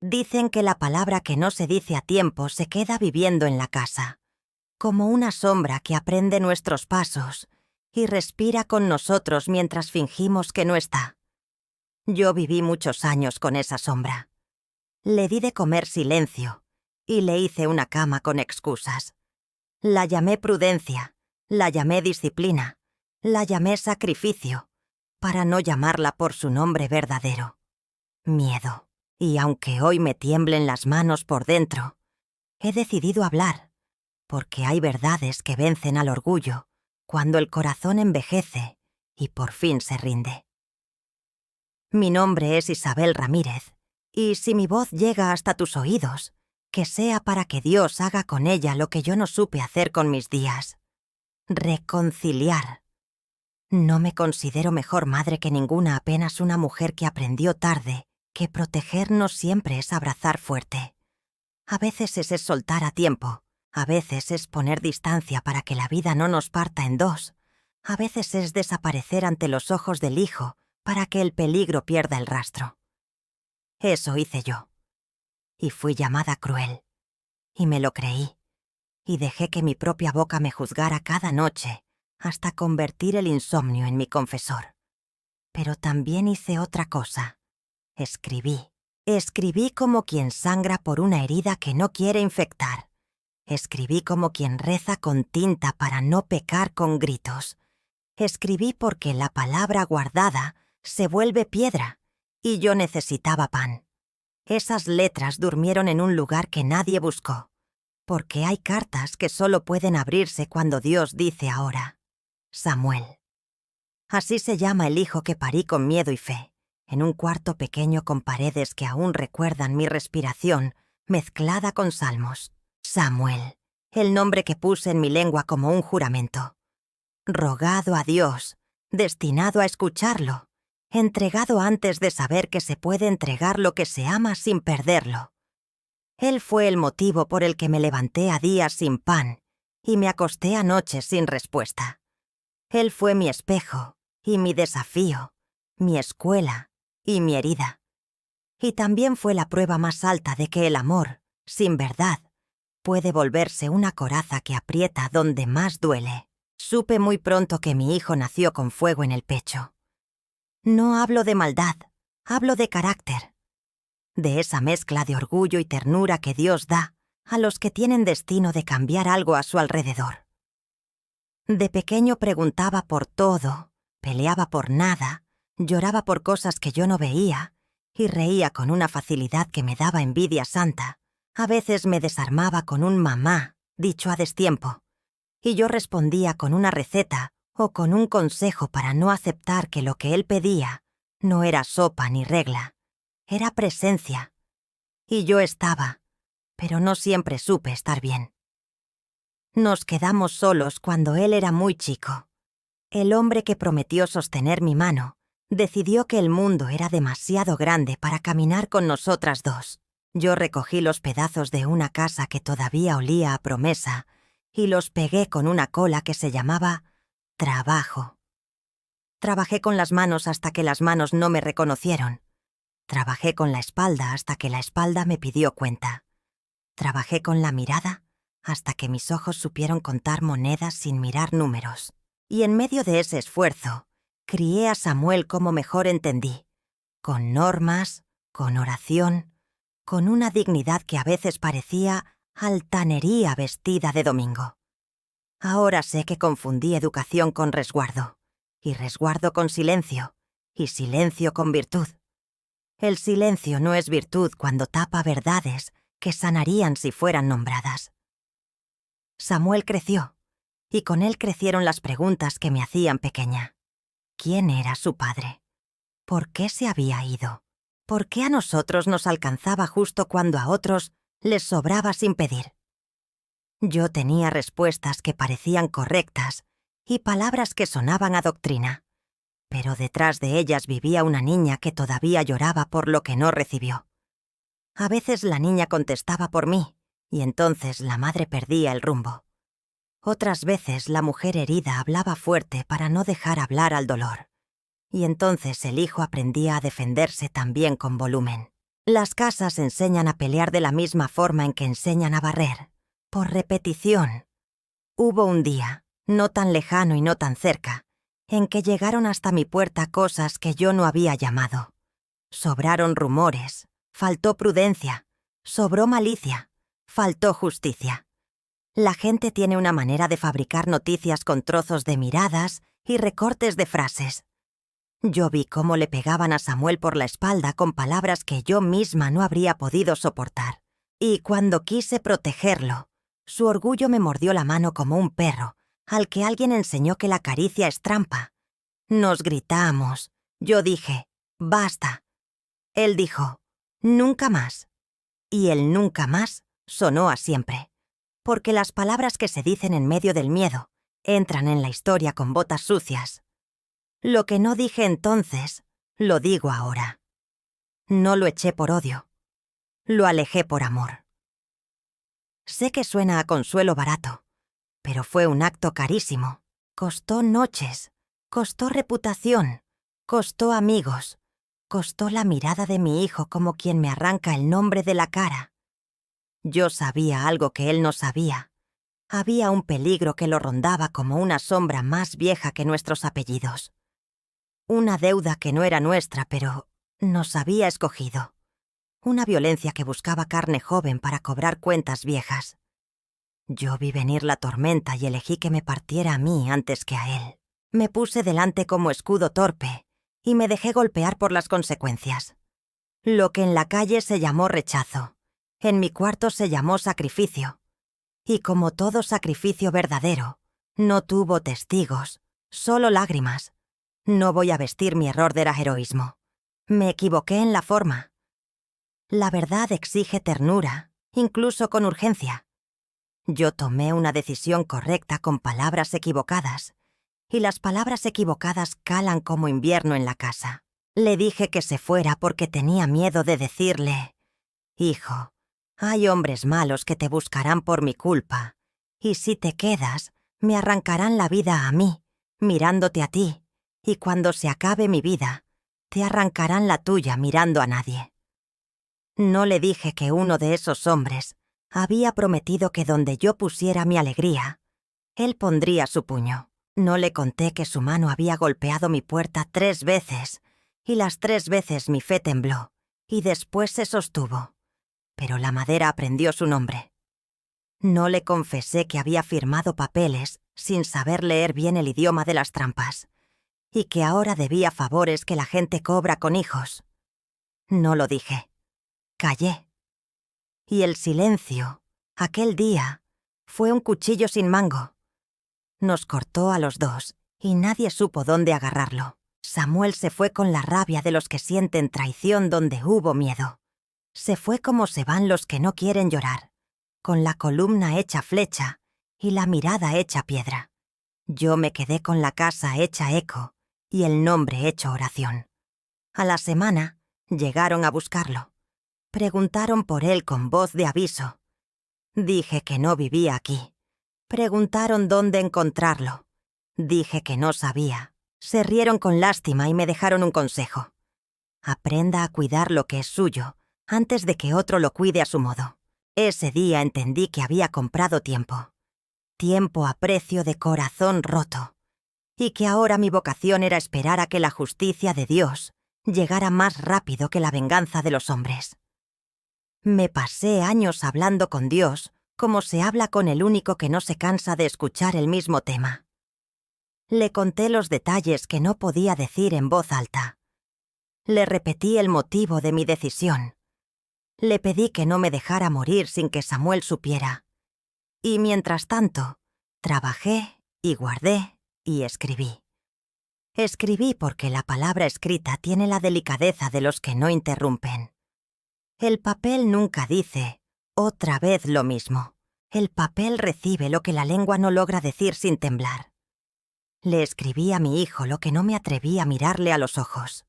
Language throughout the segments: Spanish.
Dicen que la palabra que no se dice a tiempo se queda viviendo en la casa, como una sombra que aprende nuestros pasos y respira con nosotros mientras fingimos que no está. Yo viví muchos años con esa sombra. Le di de comer silencio y le hice una cama con excusas. La llamé prudencia, la llamé disciplina, la llamé sacrificio, para no llamarla por su nombre verdadero. Miedo. Y aunque hoy me tiemblen las manos por dentro, he decidido hablar, porque hay verdades que vencen al orgullo cuando el corazón envejece y por fin se rinde. Mi nombre es Isabel Ramírez, y si mi voz llega hasta tus oídos, que sea para que Dios haga con ella lo que yo no supe hacer con mis días. Reconciliar. No me considero mejor madre que ninguna, apenas una mujer que aprendió tarde que proteger no siempre es abrazar fuerte. A veces es soltar a tiempo, a veces es poner distancia para que la vida no nos parta en dos, a veces es desaparecer ante los ojos del hijo para que el peligro pierda el rastro. Eso hice yo. Y fui llamada cruel. Y me lo creí. Y dejé que mi propia boca me juzgara cada noche hasta convertir el insomnio en mi confesor. Pero también hice otra cosa. Escribí. Escribí como quien sangra por una herida que no quiere infectar. Escribí como quien reza con tinta para no pecar con gritos. Escribí porque la palabra guardada se vuelve piedra, y yo necesitaba pan. Esas letras durmieron en un lugar que nadie buscó, porque hay cartas que solo pueden abrirse cuando Dios dice ahora. Samuel. Así se llama el hijo que parí con miedo y fe, en un cuarto pequeño con paredes que aún recuerdan mi respiración mezclada con salmos. Samuel, el nombre que puse en mi lengua como un juramento. Rogado a Dios, destinado a escucharlo, entregado antes de saber que se puede entregar lo que se ama sin perderlo. Él fue el motivo por el que me levanté a días sin pan y me acosté a noches sin respuesta. Él fue mi espejo y mi desafío, mi escuela y mi herida. Y también fue la prueba más alta de que el amor, sin verdad, puede volverse una coraza que aprieta donde más duele. Supe muy pronto que mi hijo nació con fuego en el pecho. No hablo de maldad, hablo de carácter. De esa mezcla de orgullo y ternura que Dios da a los que tienen destino de cambiar algo a su alrededor. De pequeño preguntaba por todo, peleaba por nada, lloraba por cosas que yo no veía y reía con una facilidad que me daba envidia santa. A veces me desarmaba con un mamá, dicho a destiempo, y yo respondía con una receta o con un consejo para no aceptar que lo que él pedía no era sopa ni regla, era presencia. Y yo estaba, pero no siempre supe estar bien. Nos quedamos solos cuando él era muy chico. El hombre que prometió sostener mi mano decidió que el mundo era demasiado grande para caminar con nosotras dos. Yo recogí los pedazos de una casa que todavía olía a promesa y los pegué con una cola que se llamaba trabajo. Trabajé con las manos hasta que las manos no me reconocieron. Trabajé con la espalda hasta que la espalda me pidió cuenta. Trabajé con la mirada hasta que mis ojos supieron contar monedas sin mirar números. Y en medio de ese esfuerzo, crié a Samuel como mejor entendí, con normas, con oración, con una dignidad que a veces parecía altanería vestida de domingo. Ahora sé que confundí educación con resguardo, y resguardo con silencio, y silencio con virtud. El silencio no es virtud cuando tapa verdades que sanarían si fueran nombradas. Samuel creció, y con él crecieron las preguntas que me hacían pequeña. ¿Quién era su padre? ¿Por qué se había ido? ¿Por qué a nosotros nos alcanzaba justo cuando a otros les sobraba sin pedir? Yo tenía respuestas que parecían correctas y palabras que sonaban a doctrina, pero detrás de ellas vivía una niña que todavía lloraba por lo que no recibió. A veces la niña contestaba por mí, y entonces la madre perdía el rumbo. Otras veces la mujer herida hablaba fuerte para no dejar hablar al dolor, y entonces el hijo aprendía a defenderse también con volumen. Las casas enseñan a pelear de la misma forma en que enseñan a barrer, por repetición. Hubo un día, no tan lejano y no tan cerca, en que llegaron hasta mi puerta cosas que yo no había llamado. Sobraron rumores, faltó prudencia, sobró malicia, faltó justicia. La gente tiene una manera de fabricar noticias con trozos de miradas y recortes de frases. Yo vi cómo le pegaban a Samuel por la espalda con palabras que yo misma no habría podido soportar. Y cuando quise protegerlo, su orgullo me mordió la mano como un perro, al que alguien enseñó que la caricia es trampa. Nos gritamos. Yo dije, basta. Él dijo, nunca más. Y el nunca más sonó a siempre. Porque las palabras que se dicen en medio del miedo entran en la historia con botas sucias. Lo que no dije entonces, lo digo ahora. No lo eché por odio. Lo alejé por amor. Sé que suena a consuelo barato, pero fue un acto carísimo. Costó noches, costó reputación, costó amigos, costó la mirada de mi hijo como quien me arranca el nombre de la cara. Yo sabía algo que él no sabía. Había un peligro que lo rondaba como una sombra más vieja que nuestros apellidos. Una deuda que no era nuestra, pero nos había escogido. Una violencia que buscaba carne joven para cobrar cuentas viejas. Yo vi venir la tormenta y elegí que me partiera a mí antes que a él. Me puse delante como escudo torpe y me dejé golpear por las consecuencias. Lo que en la calle se llamó rechazo, en mi cuarto se llamó sacrificio. Y como todo sacrificio verdadero, no tuvo testigos, solo lágrimas. No voy a vestir mi error de heroísmo. Me equivoqué en la forma. La verdad exige ternura, incluso con urgencia. Yo tomé una decisión correcta con palabras equivocadas, y las palabras equivocadas calan como invierno en la casa. Le dije que se fuera porque tenía miedo de decirle, «Hijo, hay hombres malos que te buscarán por mi culpa, y si te quedas, me arrancarán la vida a mí, mirándote a ti, y cuando se acabe mi vida, te arrancarán la tuya mirando a nadie». No le dije que uno de esos hombres había prometido que donde yo pusiera mi alegría, él pondría su puño. No le conté que su mano había golpeado mi puerta 3 veces, y las 3 veces mi fe tembló, y después se sostuvo. Pero la madera aprendió su nombre. No le confesé que había firmado papeles sin saber leer bien el idioma de las trampas, y que ahora debía favores que la gente cobra con hijos. No lo dije. Callé. Y el silencio, aquel día, fue un cuchillo sin mango. Nos cortó a los dos, y nadie supo dónde agarrarlo. Samuel se fue con la rabia de los que sienten traición donde hubo miedo. Se fue como se van los que no quieren llorar, con la columna hecha flecha y la mirada hecha piedra. Yo me quedé con la casa hecha eco y el nombre hecho oración. A la semana, llegaron a buscarlo. Preguntaron por él con voz de aviso. Dije que no vivía aquí. Preguntaron dónde encontrarlo. Dije que no sabía. Se rieron con lástima y me dejaron un consejo. Aprenda a cuidar lo que es suyo, antes de que otro lo cuide a su modo. Ese día entendí que había comprado tiempo. Tiempo a precio de corazón roto. Y que ahora mi vocación era esperar a que la justicia de Dios llegara más rápido que la venganza de los hombres. Me pasé años hablando con Dios como se habla con el único que no se cansa de escuchar el mismo tema. Le conté los detalles que no podía decir en voz alta. Le repetí el motivo de mi decisión. Le pedí que no me dejara morir sin que Samuel supiera. Y mientras tanto, trabajé y guardé y escribí. Escribí porque la palabra escrita tiene la delicadeza de los que no interrumpen. El papel nunca dice, otra vez lo mismo. El papel recibe lo que la lengua no logra decir sin temblar. Le escribí a mi hijo lo que no me atreví a mirarle a los ojos.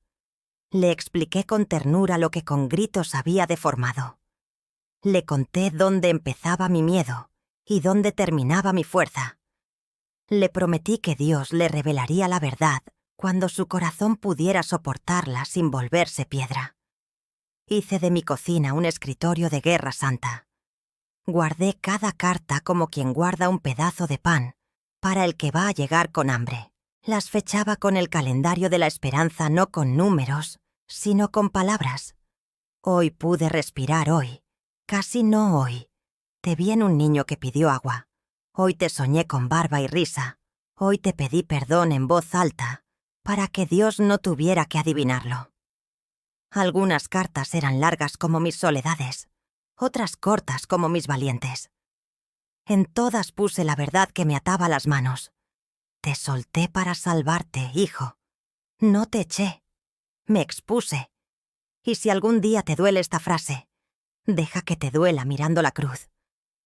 Le expliqué con ternura lo que con gritos había deformado. Le conté dónde empezaba mi miedo y dónde terminaba mi fuerza. Le prometí que Dios le revelaría la verdad cuando su corazón pudiera soportarla sin volverse piedra. Hice de mi cocina un escritorio de guerra santa. Guardé cada carta como quien guarda un pedazo de pan para el que va a llegar con hambre. Las fechaba con el calendario de la esperanza, no con números, sino con palabras. Hoy pude respirar, hoy. Casi no hoy. Te vi en un niño que pidió agua. Hoy te soñé con barba y risa. Hoy te pedí perdón en voz alta, para que Dios no tuviera que adivinarlo. Algunas cartas eran largas como mis soledades, otras cortas como mis valientes. En todas puse la verdad que me ataba las manos. Te solté para salvarte, hijo. No te eché. Me expuse. Y si algún día te duele esta frase, deja que te duela mirando la cruz,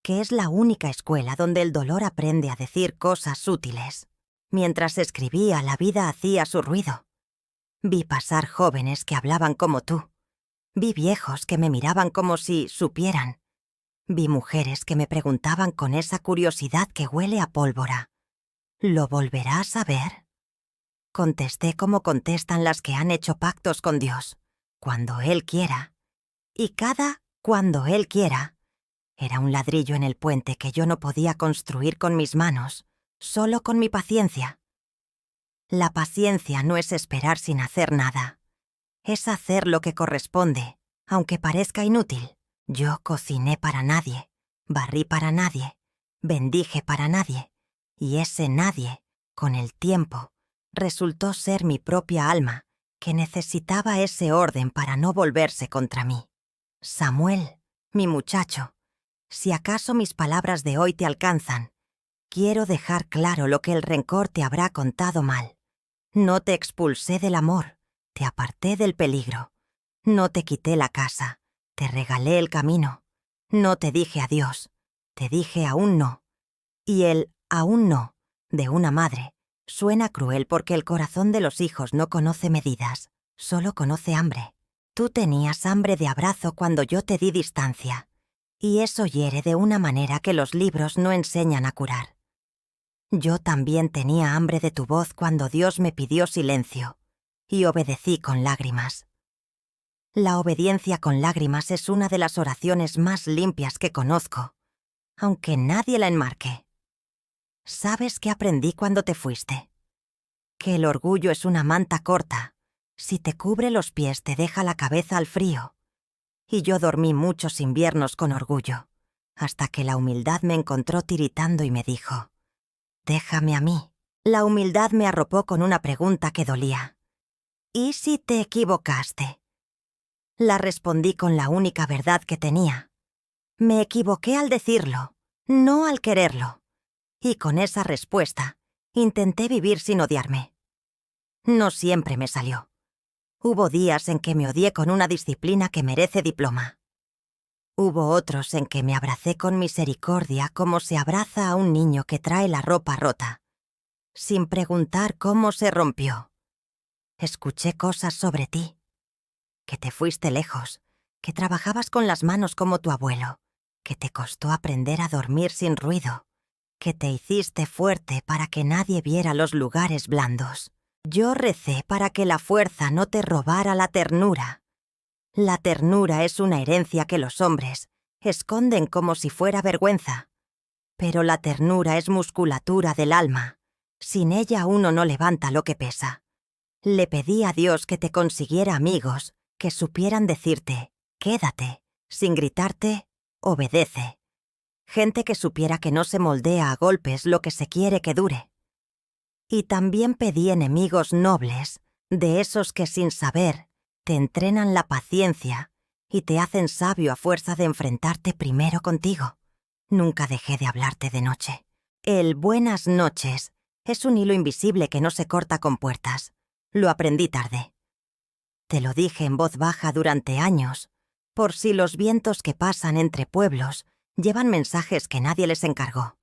que es la única escuela donde el dolor aprende a decir cosas útiles. Mientras escribía, la vida hacía su ruido. Vi pasar jóvenes que hablaban como tú. Vi viejos que me miraban como si supieran. Vi mujeres que me preguntaban con esa curiosidad que huele a pólvora. ¿Lo volverás a ver? Contesté como contestan las que han hecho pactos con Dios, cuando Él quiera. Y cada cuando Él quiera era un ladrillo en el puente que yo no podía construir con mis manos, solo con mi paciencia. La paciencia no es esperar sin hacer nada. Es hacer lo que corresponde, aunque parezca inútil. Yo cociné para nadie, barrí para nadie, bendije para nadie, y ese nadie, con el tiempo, resultó ser mi propia alma, que necesitaba ese orden para no volverse contra mí. Samuel, mi muchacho, si acaso mis palabras de hoy te alcanzan, quiero dejar claro lo que el rencor te habrá contado mal. No te expulsé del amor, te aparté del peligro. No te quité la casa, te regalé el camino. No te dije adiós, te dije aún no. Y el aún no, de una madre, suena cruel porque el corazón de los hijos no conoce medidas, solo conoce hambre. Tú tenías hambre de abrazo cuando yo te di distancia, y eso hiere de una manera que los libros no enseñan a curar. Yo también tenía hambre de tu voz cuando Dios me pidió silencio, y obedecí con lágrimas. La obediencia con lágrimas es una de las oraciones más limpias que conozco, aunque nadie la enmarque. ¿Sabes qué aprendí cuando te fuiste? Que el orgullo es una manta corta. Si te cubre los pies te deja la cabeza al frío. Y yo dormí muchos inviernos con orgullo, hasta que la humildad me encontró tiritando y me dijo: déjame a mí. La humildad me arropó con una pregunta que dolía. ¿Y si te equivocaste? La respondí con la única verdad que tenía. Me equivoqué al decirlo, no al quererlo. Y con esa respuesta, intenté vivir sin odiarme. No siempre me salió. Hubo días en que me odié con una disciplina que merece diploma. Hubo otros en que me abracé con misericordia como se abraza a un niño que trae la ropa rota, sin preguntar cómo se rompió. Escuché cosas sobre ti, que te fuiste lejos, que trabajabas con las manos como tu abuelo, que te costó aprender a dormir sin ruido, que te hiciste fuerte para que nadie viera los lugares blandos. Yo recé para que la fuerza no te robara la ternura. La ternura es una herencia que los hombres esconden como si fuera vergüenza. Pero la ternura es musculatura del alma. Sin ella uno no levanta lo que pesa. Le pedí a Dios que te consiguiera amigos que supieran decirte, quédate, sin gritarte, obedece. Gente que supiera que no se moldea a golpes lo que se quiere que dure. Y también pedí enemigos nobles, de esos que sin saber te entrenan la paciencia y te hacen sabio a fuerza de enfrentarte primero contigo. Nunca dejé de hablarte de noche. El buenas noches es un hilo invisible que no se corta con puertas. Lo aprendí tarde. Te lo dije en voz baja durante años, por si los vientos que pasan entre pueblos llevan mensajes que nadie les encargó.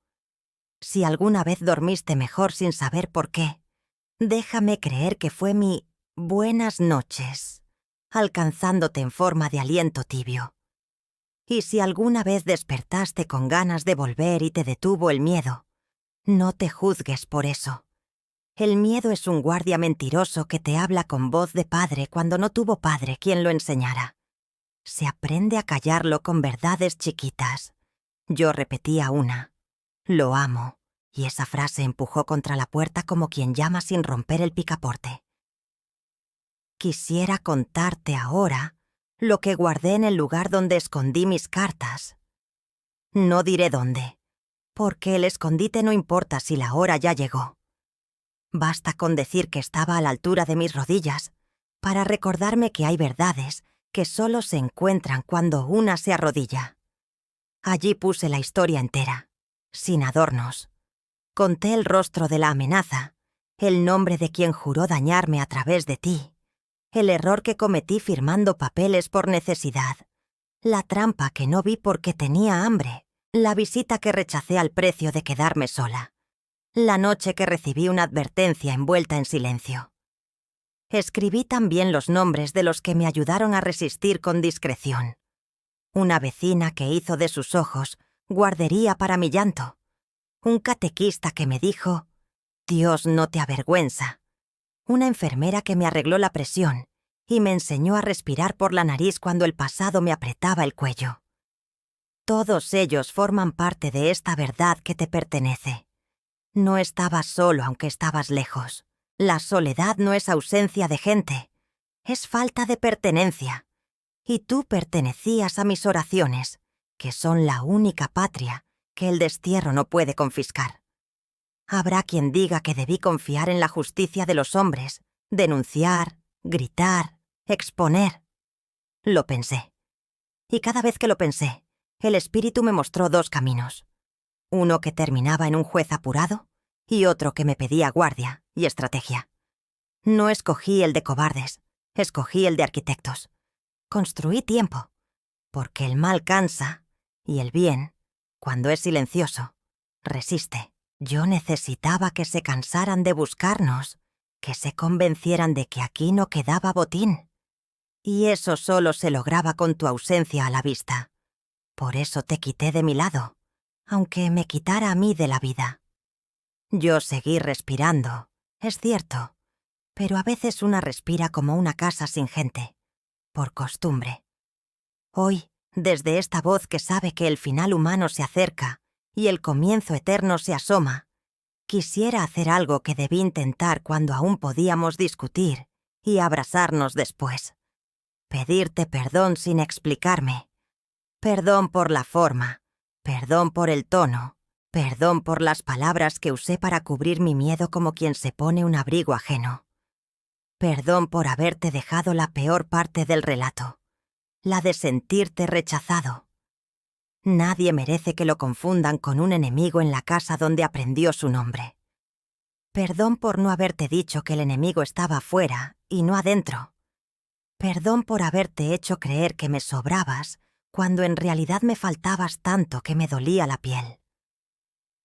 Si alguna vez dormiste mejor sin saber por qué, déjame creer que fue mi buenas noches, alcanzándote en forma de aliento tibio. Y si alguna vez despertaste con ganas de volver y te detuvo el miedo, no te juzgues por eso. El miedo es un guardia mentiroso que te habla con voz de padre cuando no tuvo padre quien lo enseñara. Se aprende a callarlo con verdades chiquitas. Yo repetía una. Lo amo. Y esa frase empujó contra la puerta como quien llama sin romper el picaporte. Quisiera contarte ahora lo que guardé en el lugar donde escondí mis cartas. No diré dónde, porque el escondite no importa si la hora ya llegó. Basta con decir que estaba a la altura de mis rodillas para recordarme que hay verdades que solo se encuentran cuando una se arrodilla. Allí puse la historia entera, sin adornos. Conté el rostro de la amenaza, el nombre de quien juró dañarme a través de ti, el error que cometí firmando papeles por necesidad, la trampa que no vi porque tenía hambre, la visita que rechacé al precio de quedarme sola, la noche que recibí una advertencia envuelta en silencio. Escribí también los nombres de los que me ayudaron a resistir con discreción. Una vecina que hizo de sus ojos guardería para mi llanto. Un catequista que me dijo, «Dios no te avergüenza». Una enfermera que me arregló la presión y me enseñó a respirar por la nariz cuando el pasado me apretaba el cuello. Todos ellos forman parte de esta verdad que te pertenece. No estabas solo aunque estabas lejos. La soledad no es ausencia de gente, es falta de pertenencia. Y tú pertenecías a mis oraciones, que son la única patria que el destierro no puede confiscar. Habrá quien diga que debí confiar en la justicia de los hombres, denunciar, gritar, exponer. Lo pensé. Y cada vez que lo pensé, el espíritu me mostró dos caminos. Uno que terminaba en un juez apurado y otro que me pedía guardia y estrategia. No escogí el de cobardes, escogí el de arquitectos. Construí tiempo, porque el mal cansa y el bien, cuando es silencioso, resiste. Yo necesitaba que se cansaran de buscarnos, que se convencieran de que aquí no quedaba botín. Y eso solo se lograba con tu ausencia a la vista. Por eso te quité de mi lado, aunque me quitara a mí de la vida. Yo seguí respirando, es cierto, pero a veces una respira como una casa sin gente, por costumbre. Hoy, desde esta voz que sabe que el final humano se acerca y el comienzo eterno se asoma, quisiera hacer algo que debí intentar cuando aún podíamos discutir y abrazarnos después. Pedirte perdón sin explicarme. Perdón por la forma, perdón por el tono, perdón por las palabras que usé para cubrir mi miedo como quien se pone un abrigo ajeno. Perdón por haberte dejado la peor parte del relato, la de sentirte rechazado. Nadie merece que lo confundan con un enemigo en la casa donde aprendió su nombre. Perdón por no haberte dicho que el enemigo estaba afuera y no adentro. Perdón por haberte hecho creer que me sobrabas cuando en realidad me faltabas tanto que me dolía la piel.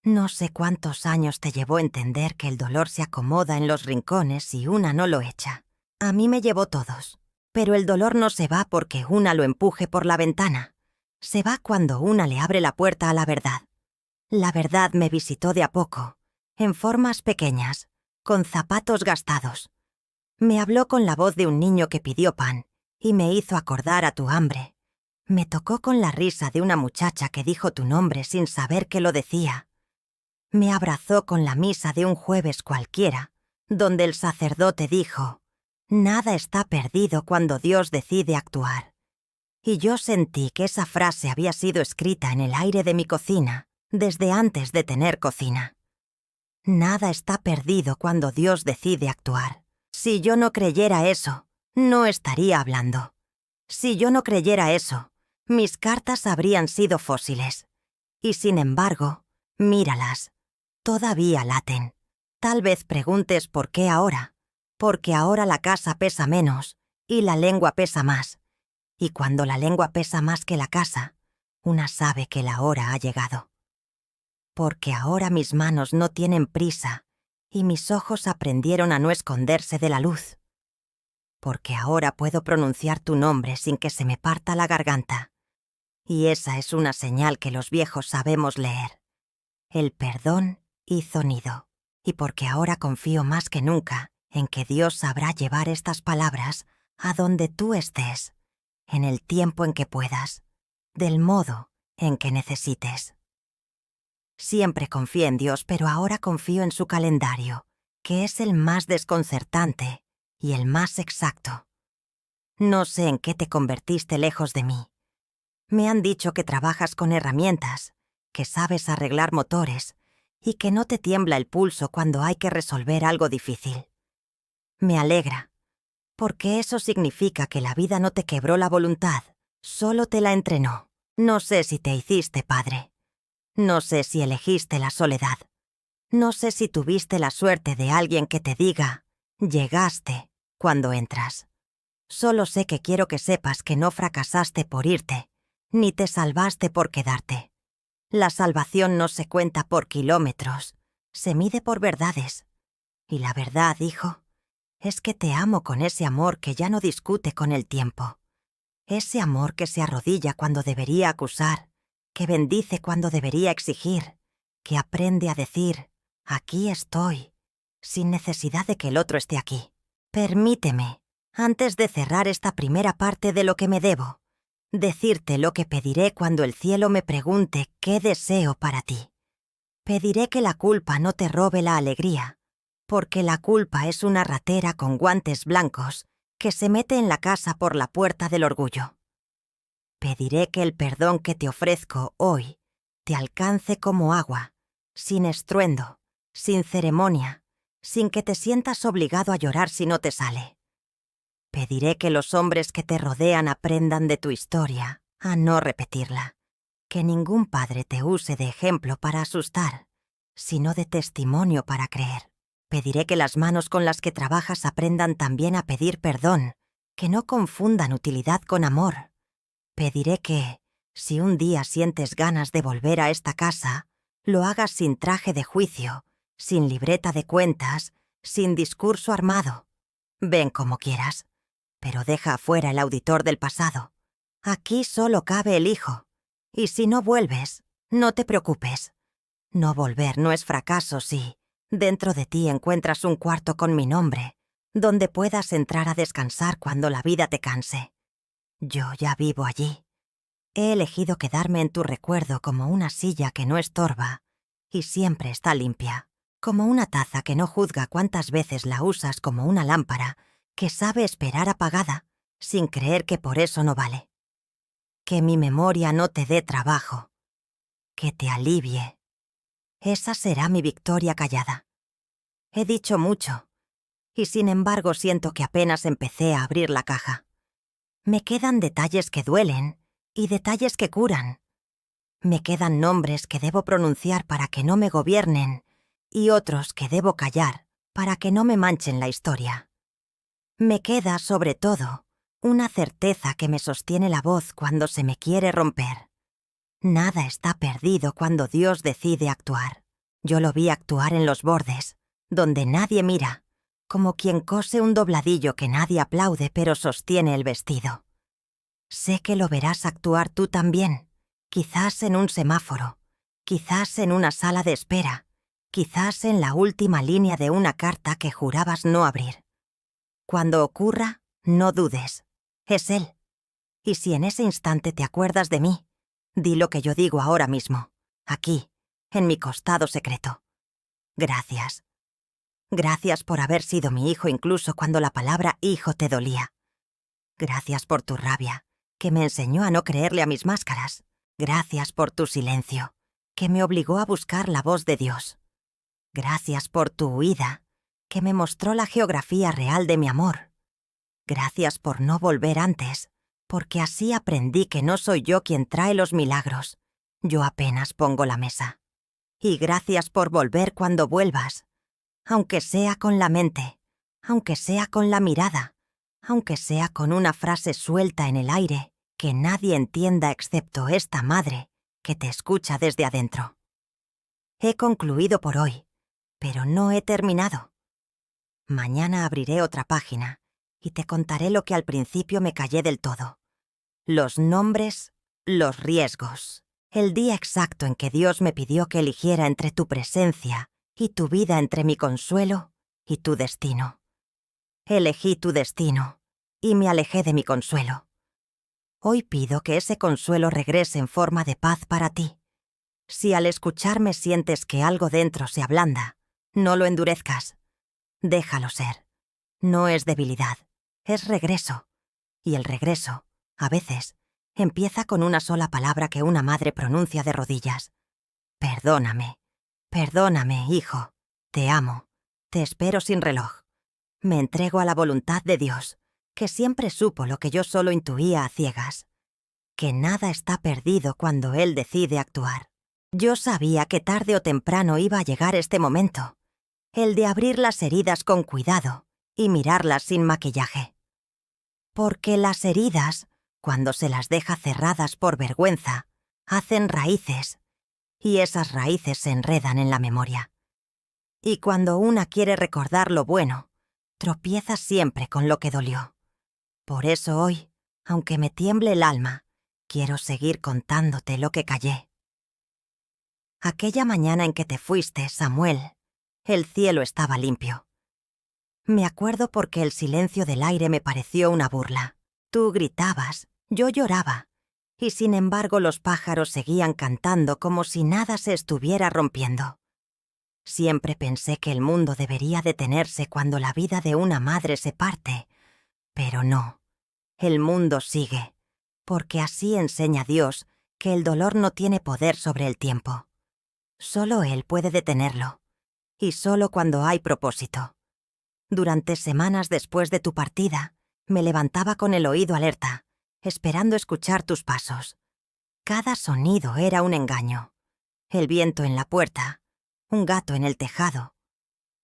No sé cuántos años te llevó entender que el dolor se acomoda en los rincones y una no lo echa. A mí me llevó todos, pero el dolor no se va porque una lo empuje por la ventana. Se va cuando una le abre la puerta a la verdad. La verdad me visitó de a poco, en formas pequeñas, con zapatos gastados. Me habló con la voz de un niño que pidió pan y me hizo acordar a tu hambre. Me tocó con la risa de una muchacha que dijo tu nombre sin saber que lo decía. Me abrazó con la misa de un jueves cualquiera, donde el sacerdote dijo, «Nada está perdido cuando Dios decide actuar». Y yo sentí que esa frase había sido escrita en el aire de mi cocina desde antes de tener cocina. Nada está perdido cuando Dios decide actuar. Si yo no creyera eso, no estaría hablando. Si yo no creyera eso, mis cartas habrían sido fósiles. Y sin embargo, míralas. Todavía laten. Tal vez preguntes por qué ahora. Porque ahora la casa pesa menos y la lengua pesa más. Y cuando la lengua pesa más que la casa, una sabe que la hora ha llegado. Porque ahora mis manos no tienen prisa y mis ojos aprendieron a no esconderse de la luz. Porque ahora puedo pronunciar tu nombre sin que se me parta la garganta. Y esa es una señal que los viejos sabemos leer. El perdón hizo nido. Y porque ahora confío más que nunca en que Dios sabrá llevar estas palabras a donde tú estés. en el tiempo en que puedas, del modo en que necesites. Siempre confié en Dios, pero ahora confío en su calendario, que es el más desconcertante y el más exacto. No sé en qué te convertiste lejos de mí. Me han dicho que trabajas con herramientas, que sabes arreglar motores y que no te tiembla el pulso cuando hay que resolver algo difícil. Me alegra, porque eso significa que la vida no te quebró la voluntad, solo te la entrenó. No sé si te hiciste padre. No sé si elegiste la soledad. No sé si tuviste la suerte de alguien que te diga, llegaste, cuando entras. Solo sé que quiero que sepas que no fracasaste por irte, ni te salvaste por quedarte. La salvación no se cuenta por kilómetros, se mide por verdades. Y la verdad, hijo, es que te amo con ese amor que ya no discute con el tiempo. Ese amor que se arrodilla cuando debería acusar, que bendice cuando debería exigir, que aprende a decir, aquí estoy, sin necesidad de que el otro esté aquí. Permíteme, antes de cerrar esta primera parte de lo que me debo, decirte lo que pediré cuando el cielo me pregunte qué deseo para ti. Pediré que la culpa no te robe la alegría, porque la culpa es una ratera con guantes blancos que se mete en la casa por la puerta del orgullo. Pediré que el perdón que te ofrezco hoy te alcance como agua, sin estruendo, sin ceremonia, sin que te sientas obligado a llorar si no te sale. Pediré que los hombres que te rodean aprendan de tu historia, a no repetirla. Que ningún padre te use de ejemplo para asustar, sino de testimonio para creer. Pediré que las manos con las que trabajas aprendan también a pedir perdón, que no confundan utilidad con amor. Pediré que, si un día sientes ganas de volver a esta casa, lo hagas sin traje de juicio, sin libreta de cuentas, sin discurso armado. Ven como quieras, pero deja afuera el auditor del pasado. Aquí solo cabe el hijo, y si no vuelves, no te preocupes. No volver no es fracaso si dentro de ti encuentras un cuarto con mi nombre, donde puedas entrar a descansar cuando la vida te canse. Yo ya vivo allí. He elegido quedarme en tu recuerdo como una silla que no estorba y siempre está limpia, como una taza que no juzga cuántas veces la usas, como una lámpara que sabe esperar apagada sin creer que por eso no vale. Que mi memoria no te dé trabajo, que te alivie. Esa será mi victoria callada. He dicho mucho, y sin embargo siento que apenas empecé a abrir la caja. Me quedan detalles que duelen y detalles que curan. Me quedan nombres que debo pronunciar para que no me gobiernen y otros que debo callar para que no me manchen la historia. Me queda, sobre todo, una certeza que me sostiene la voz cuando se me quiere romper. Nada está perdido cuando Dios decide actuar. Yo lo vi actuar en los bordes, donde nadie mira, como quien cose un dobladillo que nadie aplaude pero sostiene el vestido. Sé que lo verás actuar tú también, quizás en un semáforo, quizás en una sala de espera, quizás en la última línea de una carta que jurabas no abrir. Cuando ocurra, no dudes, es Él. Y si en ese instante te acuerdas de mí, di lo que yo digo ahora mismo, aquí, en mi costado secreto. Gracias. Gracias por haber sido mi hijo incluso cuando la palabra hijo te dolía. Gracias por tu rabia, que me enseñó a no creerle a mis máscaras. Gracias por tu silencio, que me obligó a buscar la voz de Dios. Gracias por tu huida, que me mostró la geografía real de mi amor. Gracias por no volver antes, porque así aprendí que no soy yo quien trae los milagros. Yo apenas pongo la mesa. Y gracias por volver cuando vuelvas, aunque sea con la mente, aunque sea con la mirada, aunque sea con una frase suelta en el aire que nadie entienda excepto esta madre que te escucha desde adentro. He concluido por hoy, pero no he terminado. Mañana abriré otra página y te contaré lo que al principio me callé del todo. Los nombres, los riesgos, el día exacto en que Dios me pidió que eligiera entre tu presencia y tu vida, entre mi consuelo y tu destino. Elegí tu destino y me alejé de mi consuelo. Hoy pido que ese consuelo regrese en forma de paz para ti. Si al escucharme sientes que algo dentro se ablanda, no lo endurezcas. Déjalo ser. No es debilidad, es regreso. Y el regreso, a veces, empieza con una sola palabra que una madre pronuncia de rodillas. Perdóname, perdóname, hijo. Te amo. Te espero sin reloj. Me entrego a la voluntad de Dios, que siempre supo lo que yo solo intuía a ciegas. Que nada está perdido cuando Él decide actuar. Yo sabía que tarde o temprano iba a llegar este momento, el de abrir las heridas con cuidado y mirarlas sin maquillaje. Porque las heridas, cuando se las deja cerradas por vergüenza, hacen raíces, y esas raíces se enredan en la memoria. Y cuando una quiere recordar lo bueno, tropieza siempre con lo que dolió. Por eso hoy, aunque me tiemble el alma, quiero seguir contándote lo que callé. Aquella mañana en que te fuiste, Samuel, el cielo estaba limpio. Me acuerdo porque el silencio del aire me pareció una burla. Tú gritabas, yo lloraba, y sin embargo los pájaros seguían cantando como si nada se estuviera rompiendo. Siempre pensé que el mundo debería detenerse cuando la vida de una madre se parte, pero no. El mundo sigue, porque así enseña Dios que el dolor no tiene poder sobre el tiempo. Solo Él puede detenerlo, y solo cuando hay propósito. Durante semanas después de tu partida, me levantaba con el oído alerta, esperando escuchar tus pasos. Cada sonido era un engaño. El viento en la puerta, un gato en el tejado,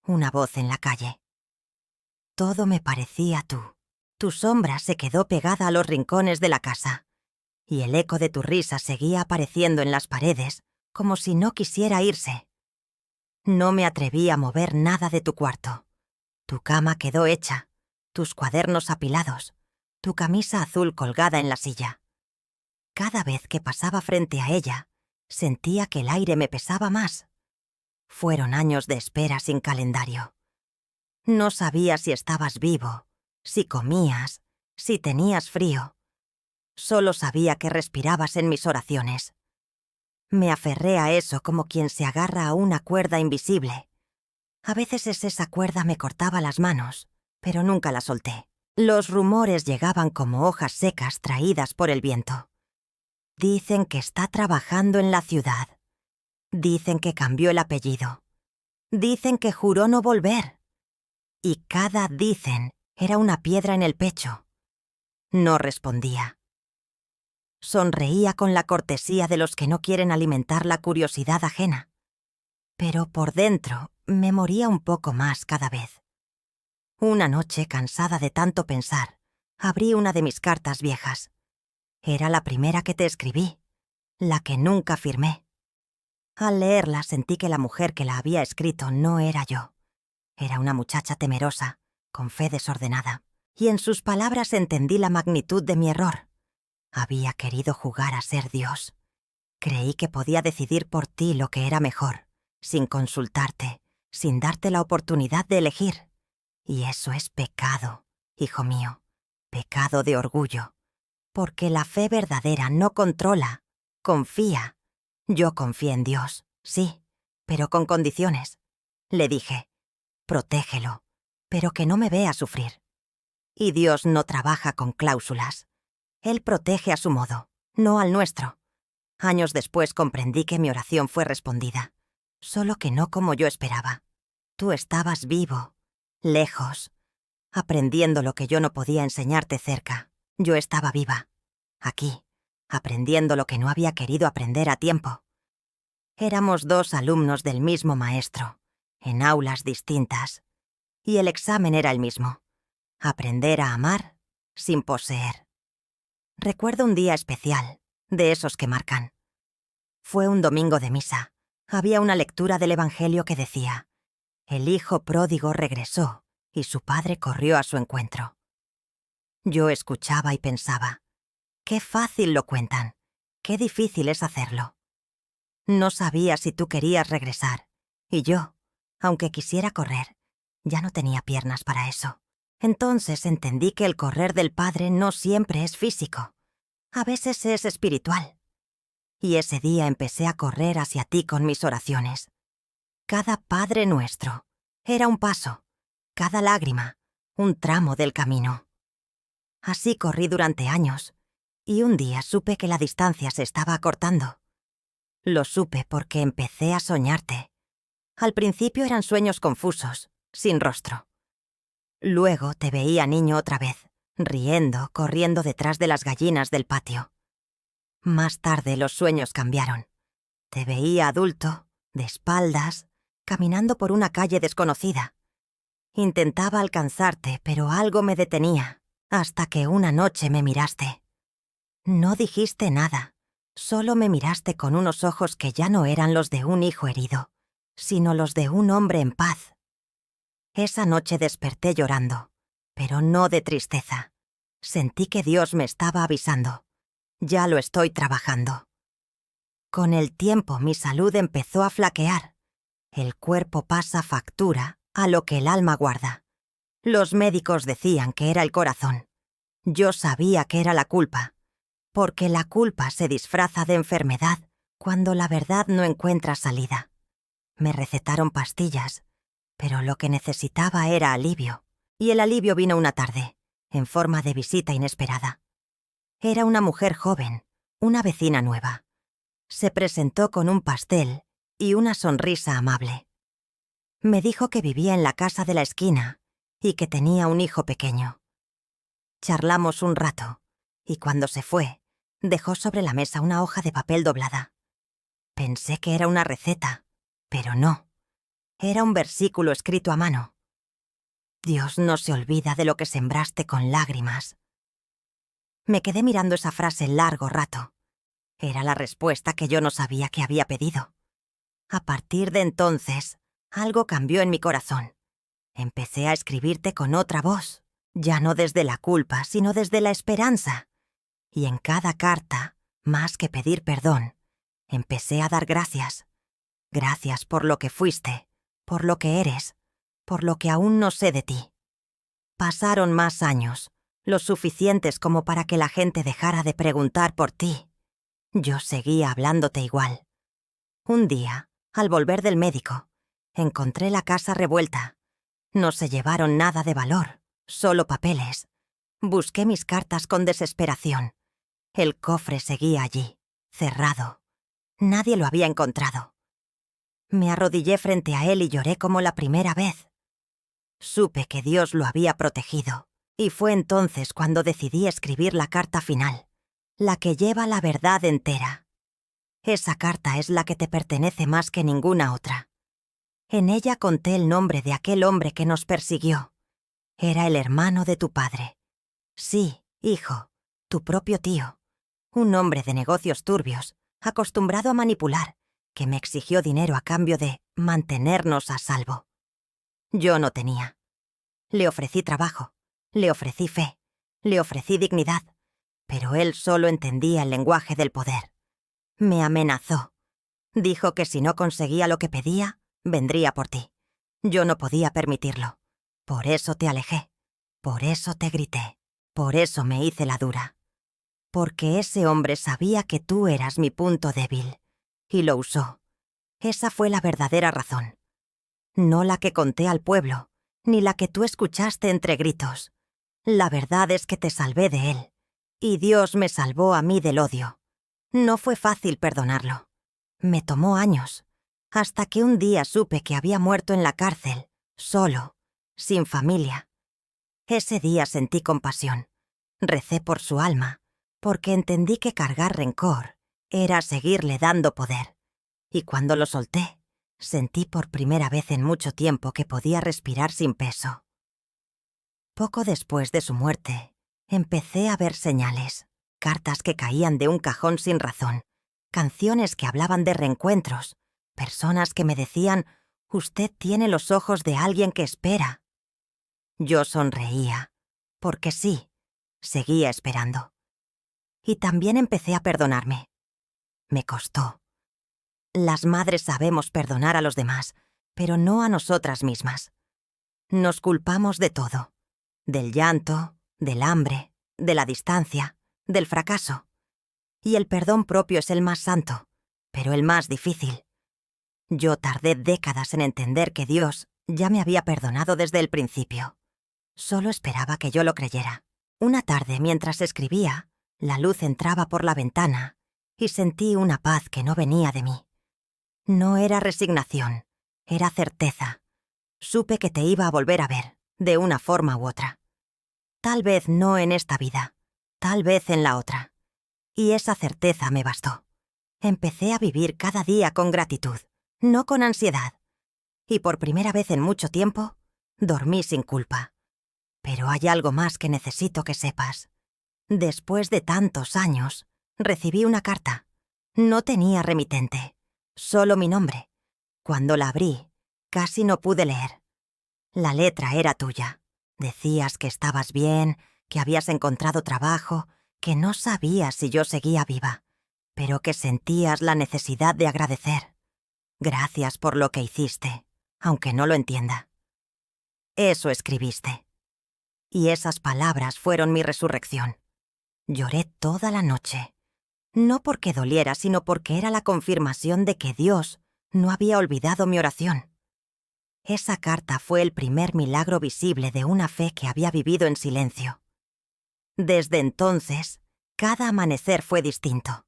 una voz en la calle. Todo me parecía tú. Tu sombra se quedó pegada a los rincones de la casa, y el eco de tu risa seguía apareciendo en las paredes, como si no quisiera irse. No me atreví a mover nada de tu cuarto. Tu cama quedó hecha, tus cuadernos apilados, tu camisa azul colgada en la silla. Cada vez que pasaba frente a ella, sentía que el aire me pesaba más. Fueron años de espera sin calendario. No sabía si estabas vivo, si comías, si tenías frío. Solo sabía que respirabas en mis oraciones. Me aferré a eso como quien se agarra a una cuerda invisible. A veces esa cuerda me cortaba las manos, pero nunca la solté. Los rumores llegaban como hojas secas traídas por el viento. Dicen que está trabajando en la ciudad. Dicen que cambió el apellido. Dicen que juró no volver. Y cada dicen era una piedra en el pecho. No respondía. Sonreía con la cortesía de los que no quieren alimentar la curiosidad ajena. Pero por dentro me moría un poco más cada vez. Una noche, cansada de tanto pensar, abrí una de mis cartas viejas. Era la primera que te escribí, la que nunca firmé. Al leerla sentí que la mujer que la había escrito no era yo. Era una muchacha temerosa, con fe desordenada, y en sus palabras entendí la magnitud de mi error. Había querido jugar a ser Dios. Creí que podía decidir por ti lo que era mejor, sin consultarte, sin darte la oportunidad de elegir. Y eso es pecado, hijo mío, pecado de orgullo. Porque la fe verdadera no controla, confía. Yo confié en Dios, sí, pero con condiciones. Le dije, protégelo, pero que no me vea sufrir. Y Dios no trabaja con cláusulas. Él protege a su modo, no al nuestro. Años después comprendí que mi oración fue respondida, solo que no como yo esperaba. Tú estabas vivo, lejos, aprendiendo lo que yo no podía enseñarte cerca. Yo estaba viva, aquí, aprendiendo lo que no había querido aprender a tiempo. Éramos dos alumnos del mismo maestro, en aulas distintas, y el examen era el mismo: aprender a amar sin poseer. Recuerdo un día especial, de esos que marcan. Fue un domingo de misa. Había una lectura del Evangelio que decía: el hijo pródigo regresó y su padre corrió a su encuentro. Yo escuchaba y pensaba, qué fácil lo cuentan, qué difícil es hacerlo. No sabía si tú querías regresar, y yo, aunque quisiera correr, ya no tenía piernas para eso. Entonces entendí que el correr del padre no siempre es físico. a veces es espiritual. Y ese día empecé a correr hacia ti con mis oraciones. Cada Padre Nuestro era un paso, cada lágrima, un tramo del camino. Así corrí durante años, y un día supe que la distancia se estaba acortando. Lo supe porque empecé a soñarte. Al principio eran sueños confusos, sin rostro. Luego te veía niño otra vez, riendo, corriendo detrás de las gallinas del patio. Más tarde los sueños cambiaron. Te veía adulto, de espaldas, caminando por una calle desconocida. Intentaba alcanzarte, pero algo me detenía, hasta que una noche me miraste. No dijiste nada, solo me miraste con unos ojos que ya no eran los de un hijo herido, sino los de un hombre en paz. Esa noche desperté llorando, pero no de tristeza. Sentí que Dios me estaba avisando. Ya lo estoy trabajando. Con el tiempo mi salud empezó a flaquear. El cuerpo pasa factura a lo que el alma guarda. Los médicos decían que era el corazón. Yo sabía que era la culpa, porque la culpa se disfraza de enfermedad cuando la verdad no encuentra salida. Me recetaron pastillas, pero lo que necesitaba era alivio, y el alivio vino una tarde, en forma de visita inesperada. Era una mujer joven, una vecina nueva. Se presentó con un pastel y una sonrisa amable. Me dijo que vivía en la casa de la esquina y que tenía un hijo pequeño. Charlamos un rato, y cuando se fue, dejó sobre la mesa una hoja de papel doblada. Pensé que era una receta, pero no. Era un versículo escrito a mano. Dios no se olvida de lo que sembraste con lágrimas. Me quedé mirando esa frase largo rato. Era la respuesta que yo no sabía que había pedido. A partir de entonces, algo cambió en mi corazón. Empecé a escribirte con otra voz, ya no desde la culpa, sino desde la esperanza. Y en cada carta, más que pedir perdón, empecé a dar gracias. Gracias por lo que fuiste, por lo que eres, por lo que aún no sé de ti. Pasaron más años, los suficientes como para que la gente dejara de preguntar por ti. Yo seguía hablándote igual. Un día, al volver del médico, encontré la casa revuelta. No se llevaron nada de valor, solo papeles. Busqué mis cartas con desesperación. El cofre seguía allí, cerrado. Nadie lo había encontrado. Me arrodillé frente a él y lloré como la primera vez. Supe que Dios lo había protegido, y fue entonces cuando decidí escribir la carta final, la que lleva la verdad entera. Esa carta es la que te pertenece más que ninguna otra. En ella conté el nombre de aquel hombre que nos persiguió. Era el hermano de tu padre. Sí, hijo, tu propio tío. Un hombre de negocios turbios, acostumbrado a manipular, que me exigió dinero a cambio de mantenernos a salvo. Yo no tenía. Le ofrecí trabajo, le ofrecí fe, le ofrecí dignidad, pero él solo entendía el lenguaje del poder. Me amenazó. Dijo que si no conseguía lo que pedía, vendría por ti. Yo no podía permitirlo. Por eso te alejé. Por eso te grité. Por eso me hice la dura. Porque ese hombre sabía que tú eras mi punto débil. Y lo usó. Esa fue la verdadera razón. No la que conté al pueblo, ni la que tú escuchaste entre gritos. La verdad es que te salvé de él. Y Dios me salvó a mí del odio. No fue fácil perdonarlo. Me tomó años, hasta que un día supe que había muerto en la cárcel, solo, sin familia. Ese día sentí compasión. Recé por su alma, porque entendí que cargar rencor era seguirle dando poder. Y cuando lo solté, sentí por primera vez en mucho tiempo que podía respirar sin peso. Poco después de su muerte, empecé a ver señales, cartas que caían de un cajón sin razón, canciones que hablaban de reencuentros, personas que me decían, «Usted tiene los ojos de alguien que espera». Yo sonreía, porque sí, seguía esperando. Y también empecé a perdonarme. Me costó. Las madres sabemos perdonar a los demás, pero no a nosotras mismas. Nos culpamos de todo, del llanto, del hambre, de la distancia, del fracaso. y el perdón propio es el más santo, pero el más difícil. Yo tardé décadas en entender que Dios ya me había perdonado desde el principio. Solo esperaba que yo lo creyera. Una tarde, mientras escribía, la luz entraba por la ventana y sentí una paz que no venía de mí. No era resignación, era certeza. Supe que te iba a volver a ver, de una forma u otra. Tal vez no en esta vida, tal vez en la otra. Y esa certeza me bastó. Empecé a vivir cada día con gratitud, no con ansiedad. Y por primera vez en mucho tiempo, dormí sin culpa. Pero hay algo más que necesito que sepas. Después de tantos años, recibí una carta. No tenía remitente, solo mi nombre. Cuando la abrí, casi no pude leer. La letra era tuya. Decías que estabas bien, que habías encontrado trabajo, que no sabías si yo seguía viva, pero que sentías la necesidad de agradecer. Gracias por lo que hiciste, aunque no lo entienda. Eso escribiste. Y esas palabras fueron mi resurrección. Lloré toda la noche. No porque doliera, sino porque era la confirmación de que Dios no había olvidado mi oración. Esa carta fue el primer milagro visible de una fe que había vivido en silencio. Desde entonces, cada amanecer fue distinto.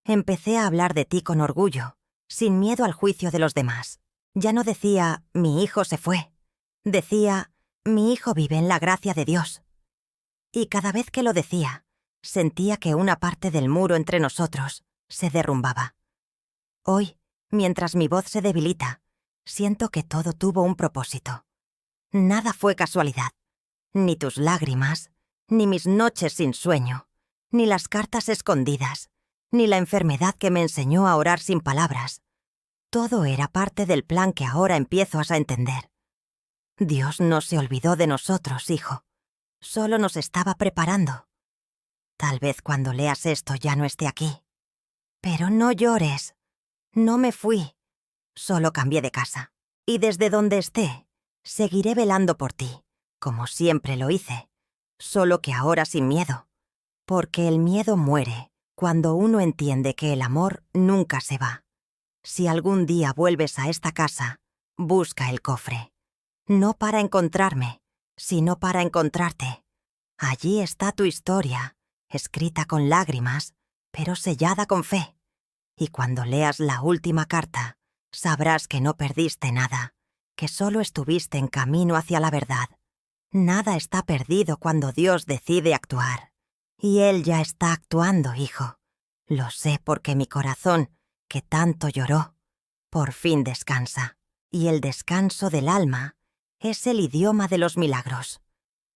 Empecé a hablar de ti con orgullo, sin miedo al juicio de los demás. Ya no decía, mi hijo se fue. Decía, mi hijo vive en la gracia de Dios. Y cada vez que lo decía, sentía que una parte del muro entre nosotros se derrumbaba. Hoy, mientras mi voz se debilita, siento que todo tuvo un propósito. Nada fue casualidad. Ni tus lágrimas, ni mis noches sin sueño, ni las cartas escondidas, ni la enfermedad que me enseñó a orar sin palabras. Todo era parte del plan que ahora empiezo a entender. Dios no se olvidó de nosotros, hijo. Solo nos estaba preparando. Tal vez cuando leas esto ya no esté aquí. Pero no llores. No me fui. Solo cambié de casa. Y desde donde esté, seguiré velando por ti, como siempre lo hice. Solo que ahora sin miedo. Porque el miedo muere cuando uno entiende que el amor nunca se va. Si algún día vuelves a esta casa, busca el cofre. No para encontrarme, sino para encontrarte. Allí está tu historia, escrita con lágrimas, pero sellada con fe. Y cuando leas la última carta, sabrás que no perdiste nada, que solo estuviste en camino hacia la verdad. Nada está perdido cuando Dios decide actuar. Y Él ya está actuando, hijo. Lo sé porque mi corazón, que tanto lloró, por fin descansa. Y el descanso del alma es el idioma de los milagros.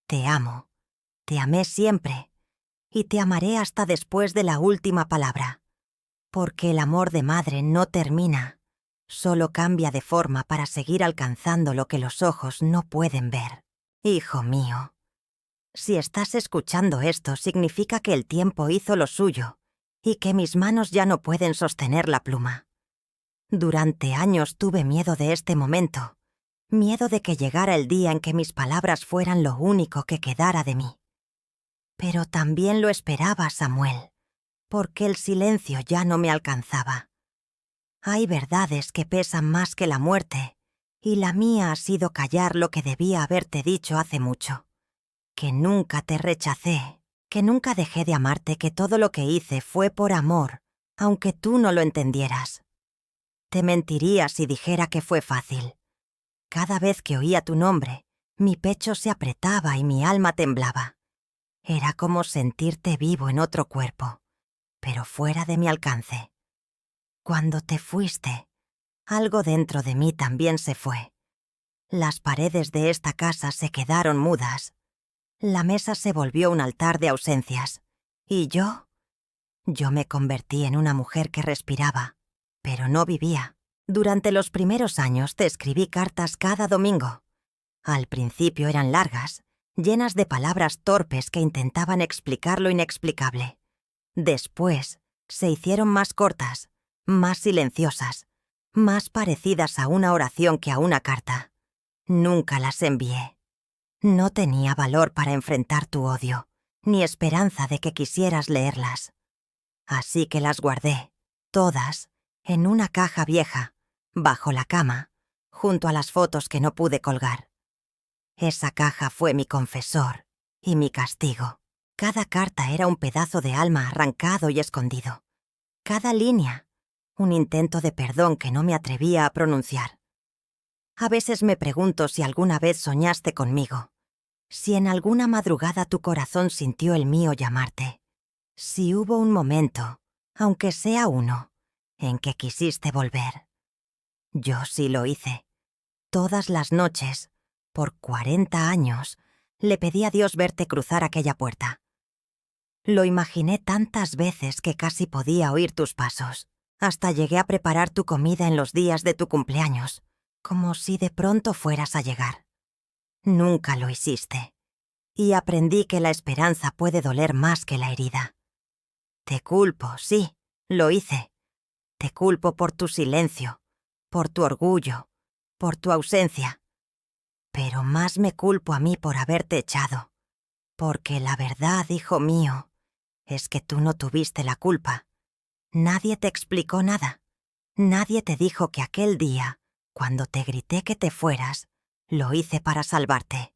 Te amo. Te amé siempre, y te amaré hasta después de la última palabra. Porque el amor de madre no termina, solo cambia de forma para seguir alcanzando lo que los ojos no pueden ver. Hijo mío, si estás escuchando esto, significa que el tiempo hizo lo suyo, y que mis manos ya no pueden sostener la pluma. Durante años tuve miedo de este momento, miedo de que llegara el día en que mis palabras fueran lo único que quedara de mí. Pero también lo esperaba, Samuel, porque el silencio ya no me alcanzaba. Hay verdades que pesan más que la muerte, y la mía ha sido callar lo que debía haberte dicho hace mucho. Que nunca te rechacé, que nunca dejé de amarte, que todo lo que hice fue por amor, aunque tú no lo entendieras. Te mentiría si dijera que fue fácil. Cada vez que oía tu nombre, mi pecho se apretaba y mi alma temblaba. Era como sentirte vivo en otro cuerpo, pero fuera de mi alcance. Cuando te fuiste, algo dentro de mí también se fue. Las paredes de esta casa se quedaron mudas. La mesa se volvió un altar de ausencias. Y yo me convertí en una mujer que respiraba, pero no vivía. Durante los primeros años te escribí cartas cada domingo. Al principio eran largas, llenas de palabras torpes que intentaban explicar lo inexplicable. Después se hicieron más cortas, más silenciosas, más parecidas a una oración que a una carta. Nunca las envié. No tenía valor para enfrentar tu odio, ni esperanza de que quisieras leerlas. Así que las guardé, todas, en una caja vieja, bajo la cama, junto a las fotos que no pude colgar. Esa caja fue mi confesor y mi castigo. Cada carta era un pedazo de alma arrancado y escondido. Cada línea, un intento de perdón que no me atrevía a pronunciar. A veces me pregunto si alguna vez soñaste conmigo, si en alguna madrugada tu corazón sintió el mío llamarte, si hubo un momento, aunque sea uno, en que quisiste volver. Yo sí lo hice. Todas las noches, por 40 años, le pedí a Dios verte cruzar aquella puerta. Lo imaginé tantas veces que casi podía oír tus pasos. Hasta llegué a preparar tu comida en los días de tu cumpleaños, como si de pronto fueras a llegar. Nunca lo hiciste. Y aprendí que la esperanza puede doler más que la herida. Te culpo, sí, lo hice. Te culpo por tu silencio, por tu orgullo, por tu ausencia. Pero más me culpo a mí por haberte echado. Porque la verdad, hijo mío, es que tú no tuviste la culpa. Nadie te explicó nada. Nadie te dijo que aquel día, cuando te grité que te fueras, lo hice para salvarte.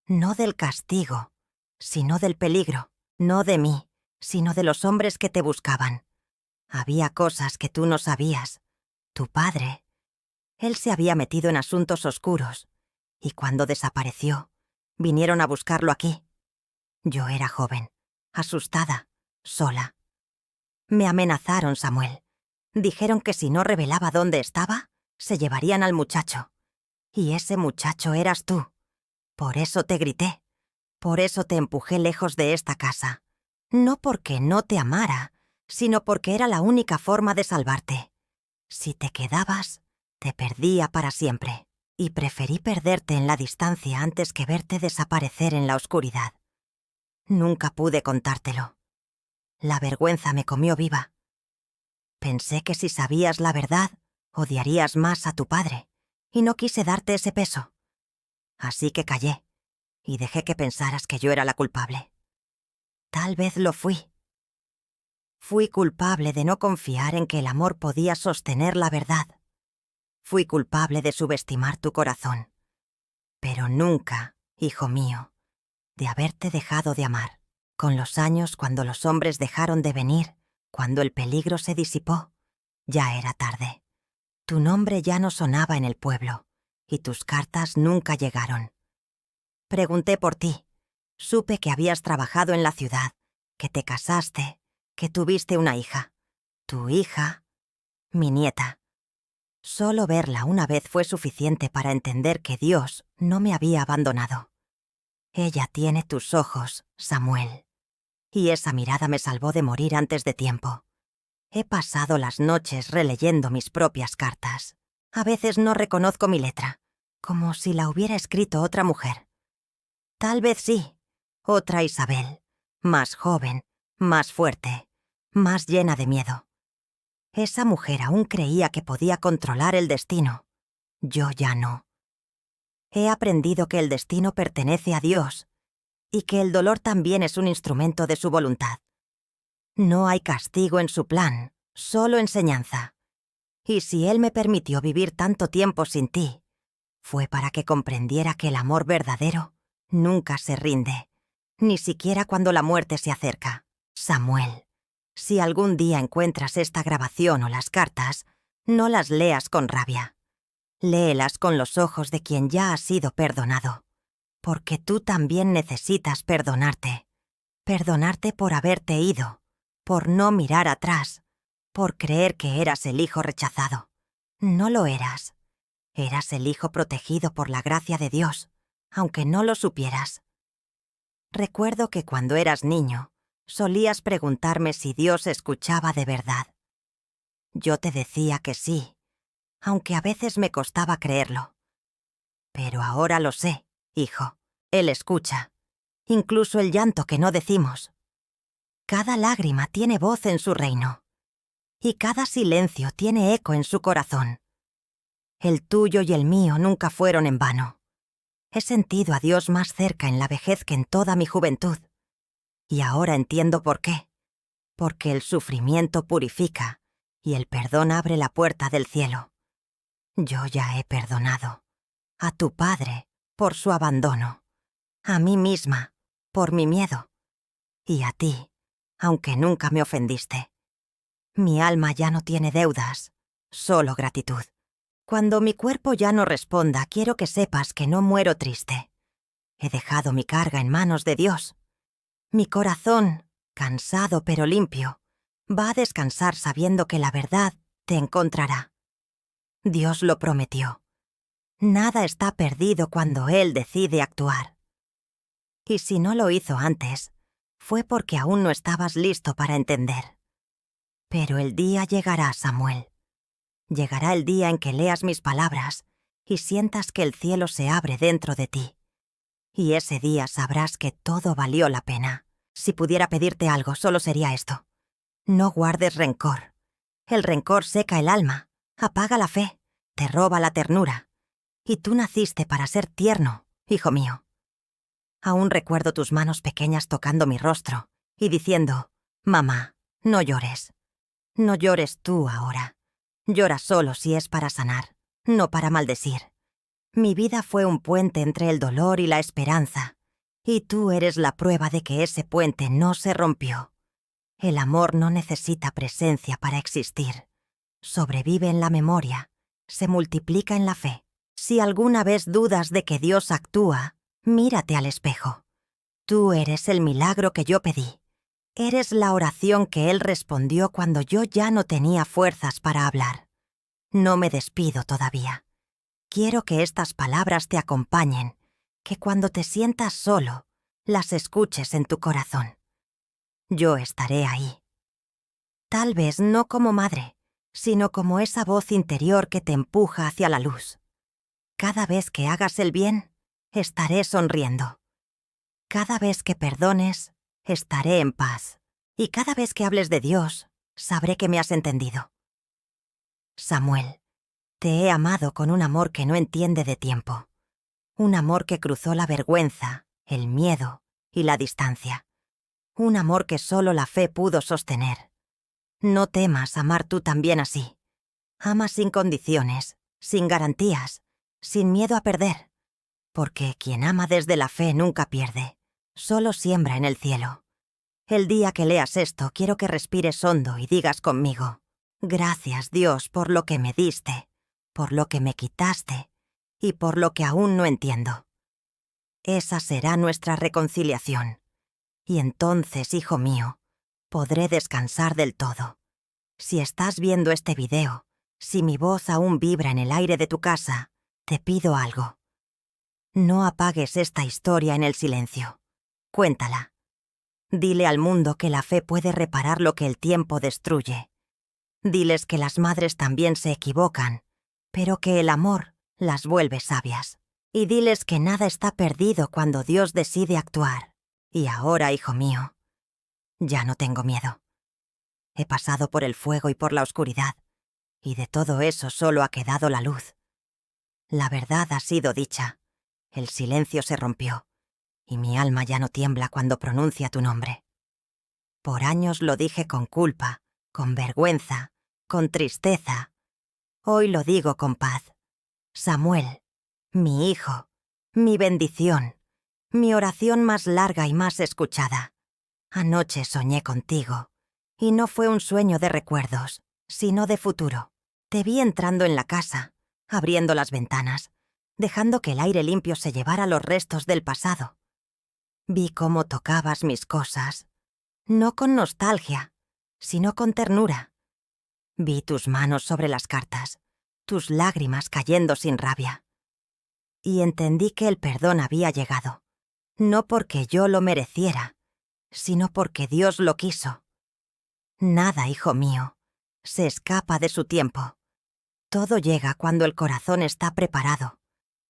No del castigo, sino del peligro. No de mí, sino de los hombres que te buscaban. Había cosas que tú no sabías. Tu padre, él se había metido en asuntos oscuros, y cuando desapareció, vinieron a buscarlo aquí. Yo era joven, asustada, sola. Me amenazaron, Samuel. Dijeron que si no revelaba dónde estaba, se llevarían al muchacho. Y ese muchacho eras tú. Por eso te grité. Por eso te empujé lejos de esta casa. No porque no te amara, sino porque era la única forma de salvarte. Si te quedabas, te perdía para siempre. Y preferí perderte en la distancia antes que verte desaparecer en la oscuridad. Nunca pude contártelo. La vergüenza me comió viva. Pensé que si sabías la verdad, odiarías más a tu padre, y no quise darte ese peso. Así que callé, y dejé que pensaras que yo era la culpable. Tal vez lo fui. Fui culpable de no confiar en que el amor podía sostener la verdad. Fui culpable de subestimar tu corazón. Pero nunca, hijo mío, de haberte dejado de amar. Con los años, cuando los hombres dejaron de venir, cuando el peligro se disipó, ya era tarde. Tu nombre ya no sonaba en el pueblo, y tus cartas nunca llegaron. Pregunté por ti. Supe que habías trabajado en la ciudad, que te casaste, que tuviste una hija. Tu hija, mi nieta. Solo verla una vez fue suficiente para entender que Dios no me había abandonado. Ella tiene tus ojos, Samuel. Y esa mirada me salvó de morir antes de tiempo. He pasado las noches releyendo mis propias cartas. A veces no reconozco mi letra, como si la hubiera escrito otra mujer. Tal vez sí, otra Isabel, más joven, más fuerte, más llena de miedo. Esa mujer aún creía que podía controlar el destino. Yo ya no. He aprendido que el destino pertenece a Dios y que el dolor también es un instrumento de su voluntad. No hay castigo en su plan, solo enseñanza. Y si Él me permitió vivir tanto tiempo sin ti, fue para que comprendiera que el amor verdadero nunca se rinde, ni siquiera cuando la muerte se acerca. Samuel, si algún día encuentras esta grabación o las cartas, no las leas con rabia. Léelas con los ojos de quien ya ha sido perdonado, porque tú también necesitas perdonarte. Perdonarte por haberte ido, por no mirar atrás, por creer que eras el hijo rechazado. No lo eras. Eras el hijo protegido por la gracia de Dios, aunque no lo supieras. Recuerdo que cuando eras niño, solías preguntarme si Dios escuchaba de verdad. Yo te decía que sí, aunque a veces me costaba creerlo. Pero ahora lo sé, hijo. Él escucha, incluso el llanto que no decimos. Cada lágrima tiene voz en su reino, y cada silencio tiene eco en su corazón. El tuyo y el mío nunca fueron en vano. He sentido a Dios más cerca en la vejez que en toda mi juventud. Y ahora entiendo por qué. porque el sufrimiento purifica y el perdón abre la puerta del cielo. Yo ya he perdonado. A tu padre, por su abandono. A mí misma, por mi miedo. Y a ti, aunque nunca me ofendiste. Mi alma ya no tiene deudas, solo gratitud. Cuando mi cuerpo ya no responda, quiero que sepas que no muero triste. He dejado mi carga en manos de Dios. Mi corazón, cansado pero limpio, va a descansar sabiendo que la verdad te encontrará. Dios lo prometió. Nada está perdido cuando Él decide actuar. Y si no lo hizo antes, fue porque aún no estabas listo para entender. Pero el día llegará, Samuel. Llegará el día en que leas mis palabras y sientas que el cielo se abre dentro de ti. Y ese día sabrás que todo valió la pena. Si pudiera pedirte algo, solo sería esto. No guardes rencor. El rencor seca el alma, apaga la fe, te roba la ternura. Y tú naciste para ser tierno, hijo mío. Aún recuerdo tus manos pequeñas tocando mi rostro y diciendo, «Mamá, no llores. No llores tú ahora. Llora solo si es para sanar, no para maldecir. Mi vida fue un puente entre el dolor y la esperanza, y tú eres la prueba de que ese puente no se rompió. El amor no necesita presencia para existir. Sobrevive en la memoria, se multiplica en la fe. Si alguna vez dudas de que Dios actúa, mírate al espejo. Tú eres el milagro que yo pedí. Eres la oración que Él respondió cuando yo ya no tenía fuerzas para hablar. No me despido todavía. Quiero que estas palabras te acompañen, que cuando te sientas solo, las escuches en tu corazón. Yo estaré ahí. Tal vez no como madre, sino como esa voz interior que te empuja hacia la luz. Cada vez que hagas el bien, estaré sonriendo. Cada vez que perdones, estaré en paz. Y cada vez que hables de Dios, sabré que me has entendido. Samuel, te he amado con un amor que no entiende de tiempo. Un amor que cruzó la vergüenza, el miedo y la distancia. Un amor que solo la fe pudo sostener. No temas amar tú también así. Ama sin condiciones, sin garantías, sin miedo a perder. Porque quien ama desde la fe nunca pierde, solo siembra en el cielo. El día que leas esto, quiero que respires hondo y digas conmigo, «Gracias, Dios, por lo que me diste, por lo que me quitaste y por lo que aún no entiendo». Esa será nuestra reconciliación. Y entonces, hijo mío, podré descansar del todo. Si estás viendo este video, si mi voz aún vibra en el aire de tu casa, te pido algo. No apagues esta historia en el silencio. Cuéntala. Dile al mundo que la fe puede reparar lo que el tiempo destruye. Diles que las madres también se equivocan, pero que el amor las vuelve sabias. Y diles que nada está perdido cuando Dios decide actuar. Y ahora, hijo mío, ya no tengo miedo. He pasado por el fuego y por la oscuridad, y de todo eso solo ha quedado la luz. La verdad ha sido dicha. El silencio se rompió, y mi alma ya no tiembla cuando pronuncia tu nombre. Por años lo dije con culpa, con vergüenza, con tristeza. Hoy lo digo con paz. Samuel, mi hijo, mi bendición, mi oración más larga y más escuchada. Anoche soñé contigo, y no fue un sueño de recuerdos, sino de futuro. Te vi entrando en la casa, abriendo las ventanas, dejando que el aire limpio se llevara los restos del pasado. Vi cómo tocabas mis cosas, no con nostalgia, sino con ternura. Vi tus manos sobre las cartas, tus lágrimas cayendo sin rabia. Y entendí que el perdón había llegado, no porque yo lo mereciera, sino porque Dios lo quiso. Nada, hijo mío, se escapa de su tiempo. Todo llega cuando el corazón está preparado.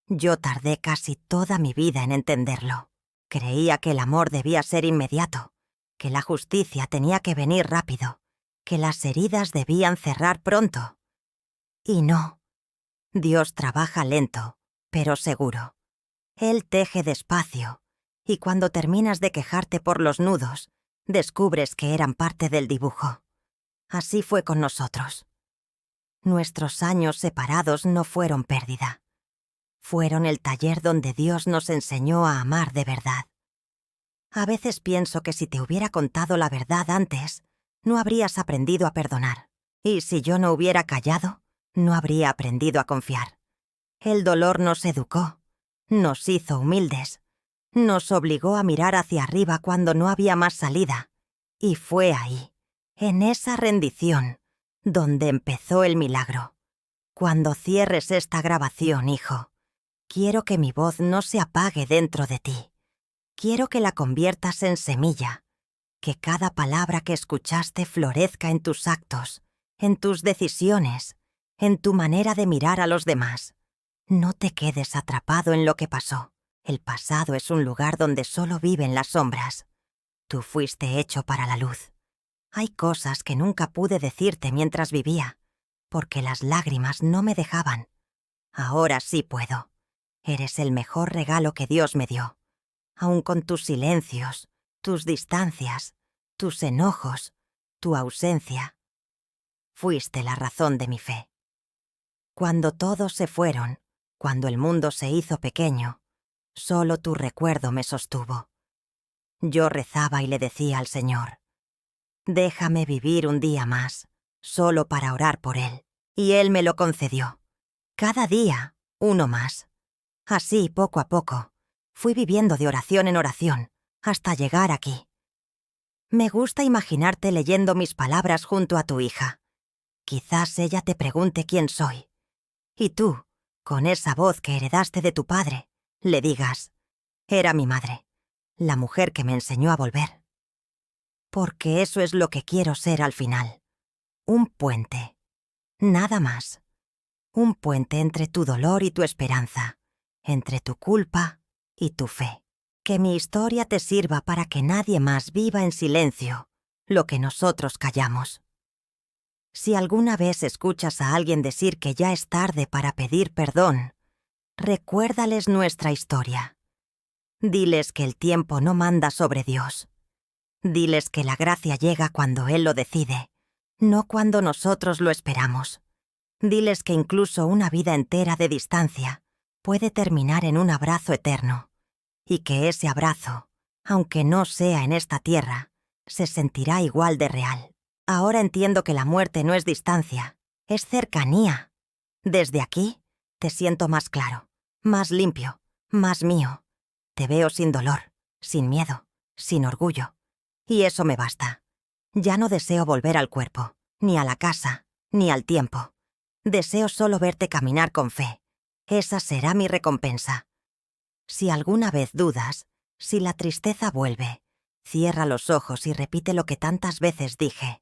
Yo tardé casi toda mi vida en entenderlo. Creía que el amor debía ser inmediato, que la justicia tenía que venir rápido, que las heridas debían cerrar pronto. Y no. Dios trabaja lento, pero seguro. Él teje despacio, y cuando terminas de quejarte por los nudos, descubres que eran parte del dibujo. Así fue con nosotros. Nuestros años separados no fueron pérdida. Fueron el taller donde Dios nos enseñó a amar de verdad. A veces pienso que si te hubiera contado la verdad antes, no habrías aprendido a perdonar. Y si yo no hubiera callado, no habría aprendido a confiar. El dolor nos educó, nos hizo humildes, nos obligó a mirar hacia arriba cuando no había más salida. Y fue ahí, en esa rendición, donde empezó el milagro. Cuando cierres esta grabación, hijo, quiero que mi voz no se apague dentro de ti. Quiero que la conviertas en semilla, que cada palabra que escuchaste florezca en tus actos, en tus decisiones, en tu manera de mirar a los demás. No te quedes atrapado en lo que pasó. El pasado es un lugar donde solo viven las sombras. Tú fuiste hecho para la luz. Hay cosas que nunca pude decirte mientras vivía, porque las lágrimas no me dejaban. Ahora sí puedo. Eres el mejor regalo que Dios me dio. Aun con tus silencios, tus distancias, tus enojos, tu ausencia. Fuiste la razón de mi fe. Cuando todos se fueron, cuando el mundo se hizo pequeño, solo tu recuerdo me sostuvo. Yo rezaba y le decía al Señor, déjame vivir un día más, solo para orar por Él. Y Él me lo concedió. Cada día, uno más. Así, poco a poco, fui viviendo de oración en oración, hasta llegar aquí. Me gusta imaginarte leyendo mis palabras junto a tu hija. Quizás ella te pregunte quién soy. Y tú, con esa voz que heredaste de tu padre, le digas, era mi madre, la mujer que me enseñó a volver. Porque eso es lo que quiero ser al final. Un puente. Nada más. Un puente entre tu dolor y tu esperanza, entre tu culpa y tu fe. Que mi historia te sirva para que nadie más viva en silencio lo que nosotros callamos. Si alguna vez escuchas a alguien decir que ya es tarde para pedir perdón, recuérdales nuestra historia. Diles que el tiempo no manda sobre Dios. Diles que la gracia llega cuando Él lo decide, no cuando nosotros lo esperamos. Diles que incluso una vida entera de distancia puede terminar en un abrazo eterno, y que ese abrazo, aunque no sea en esta tierra, se sentirá igual de real. Ahora entiendo que la muerte no es distancia, es cercanía. Desde aquí, te siento más claro, más limpio, más mío. Te veo sin dolor, sin miedo, sin orgullo. Y eso me basta. Ya no deseo volver al cuerpo, ni a la casa, ni al tiempo. Deseo solo verte caminar con fe. Esa será mi recompensa. Si alguna vez dudas, si la tristeza vuelve, cierra los ojos y repite lo que tantas veces dije.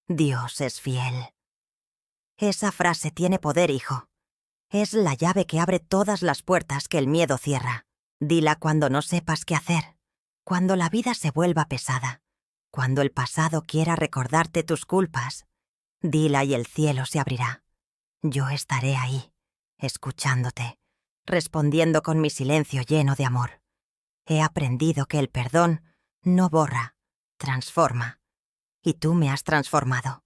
Dios es fiel. Esa frase tiene poder, hijo. Es la llave que abre todas las puertas que el miedo cierra. Dila cuando no sepas qué hacer, cuando la vida se vuelva pesada, cuando el pasado quiera recordarte tus culpas. Dila y el cielo se abrirá. Yo estaré ahí, escuchándote, respondiendo con mi silencio lleno de amor. He aprendido que el perdón no borra, transforma. Y tú me has transformado.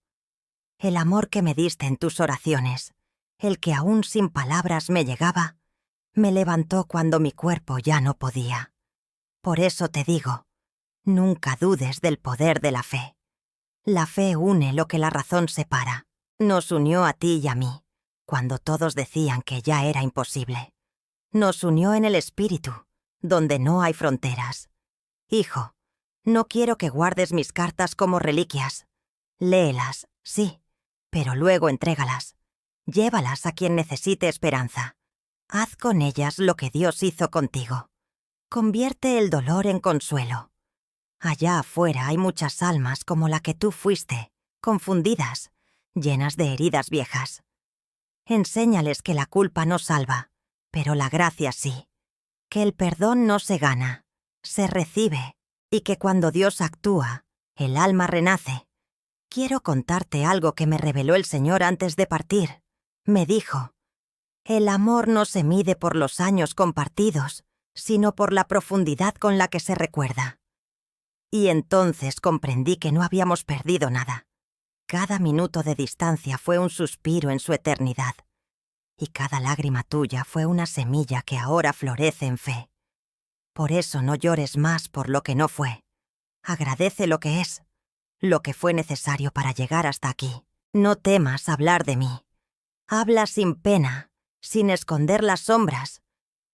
El amor que me diste en tus oraciones, el que aún sin palabras me llegaba, me levantó cuando mi cuerpo ya no podía. Por eso te digo, nunca dudes del poder de la fe. La fe une lo que la razón separa. Nos unió a ti y a mí, cuando todos decían que ya era imposible. Nos unió en el espíritu, donde no hay fronteras. Hijo, no quiero que guardes mis cartas como reliquias. Léelas, sí, pero luego entrégalas. Llévalas a quien necesite esperanza. Haz con ellas lo que Dios hizo contigo. Convierte el dolor en consuelo. Allá afuera hay muchas almas como la que tú fuiste, confundidas, llenas de heridas viejas. Enséñales que la culpa no salva, pero la gracia sí. Que el perdón no se gana, se recibe, y que cuando Dios actúa, el alma renace. Quiero contarte algo que me reveló el Señor antes de partir. Me dijo, el amor no se mide por los años compartidos, sino por la profundidad con la que se recuerda. Y entonces comprendí que no habíamos perdido nada. Cada minuto de distancia fue un suspiro en su eternidad. Y cada lágrima tuya fue una semilla que ahora florece en fe. Por eso no llores más por lo que no fue. Agradece lo que es, lo que fue necesario para llegar hasta aquí. No temas hablar de mí. Habla sin pena, sin esconder las sombras.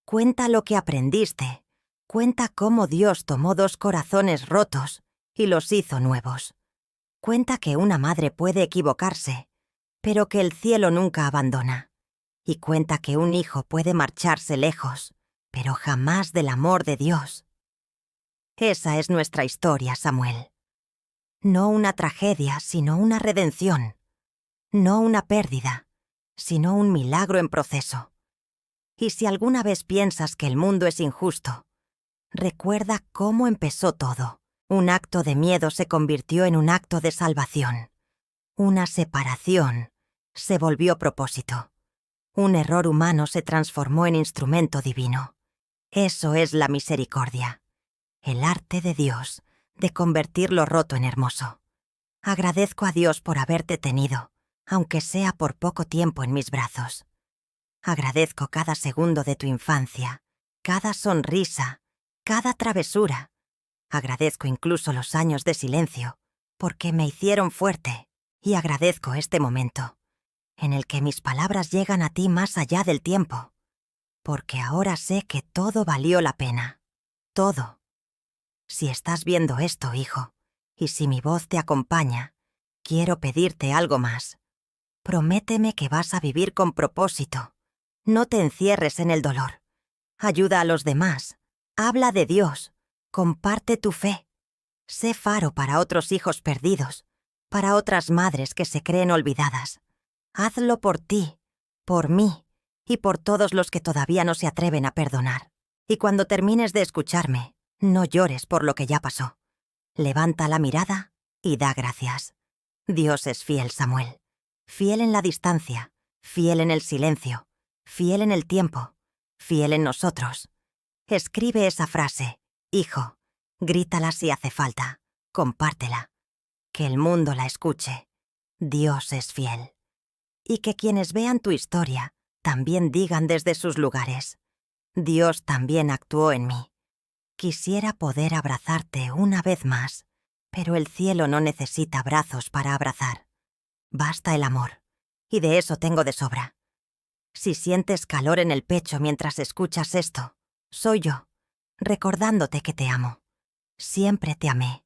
Cuenta lo que aprendiste. Cuenta cómo Dios tomó 2 corazones rotos y los hizo nuevos. Cuenta que una madre puede equivocarse, pero que el cielo nunca abandona. Y cuenta que un hijo puede marcharse lejos, pero jamás del amor de Dios. Esa es nuestra historia, Samuel. No una tragedia, sino una redención. No una pérdida, sino un milagro en proceso. Y si alguna vez piensas que el mundo es injusto, recuerda cómo empezó todo. Un acto de miedo se convirtió en un acto de salvación. Una separación se volvió propósito. Un error humano se transformó en instrumento divino. Eso es la misericordia. El arte de Dios de convertir lo roto en hermoso. Agradezco a Dios por haberte tenido, aunque sea por poco tiempo en mis brazos. Agradezco cada segundo de tu infancia, cada sonrisa, cada travesura. Agradezco incluso los años de silencio, porque me hicieron fuerte, y agradezco este momento, en el que mis palabras llegan a ti más allá del tiempo, porque ahora sé que todo valió la pena. Todo. Si estás viendo esto, hijo, y si mi voz te acompaña, quiero pedirte algo más. Prométeme que vas a vivir con propósito. No te encierres en el dolor. Ayuda a los demás. Habla de Dios. Comparte tu fe. Sé faro para otros hijos perdidos, para otras madres que se creen olvidadas. Hazlo por ti, por mí y por todos los que todavía no se atreven a perdonar. Y cuando termines de escucharme, no llores por lo que ya pasó. Levanta la mirada y da gracias. Dios es fiel, Samuel. Fiel en la distancia, fiel en el silencio, fiel en el tiempo, fiel en nosotros. Escribe esa frase, hijo. Grítala si hace falta. Compártela. Que el mundo la escuche. Dios es fiel. Y que quienes vean tu historia también digan desde sus lugares: Dios también actuó en mí. Quisiera poder abrazarte una vez más, pero el cielo no necesita brazos para abrazar. Basta el amor, y de eso tengo de sobra. Si sientes calor en el pecho mientras escuchas esto, soy yo, recordándote que te amo. Siempre te amé,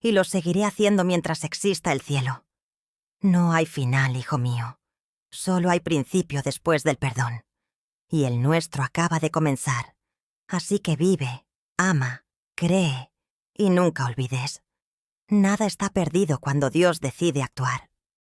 y lo seguiré haciendo mientras exista el cielo. No hay final, hijo mío. Solo hay principio después del perdón. Y el nuestro acaba de comenzar. Así que vive, ama, cree, y nunca olvides. Nada está perdido cuando Dios decide actuar.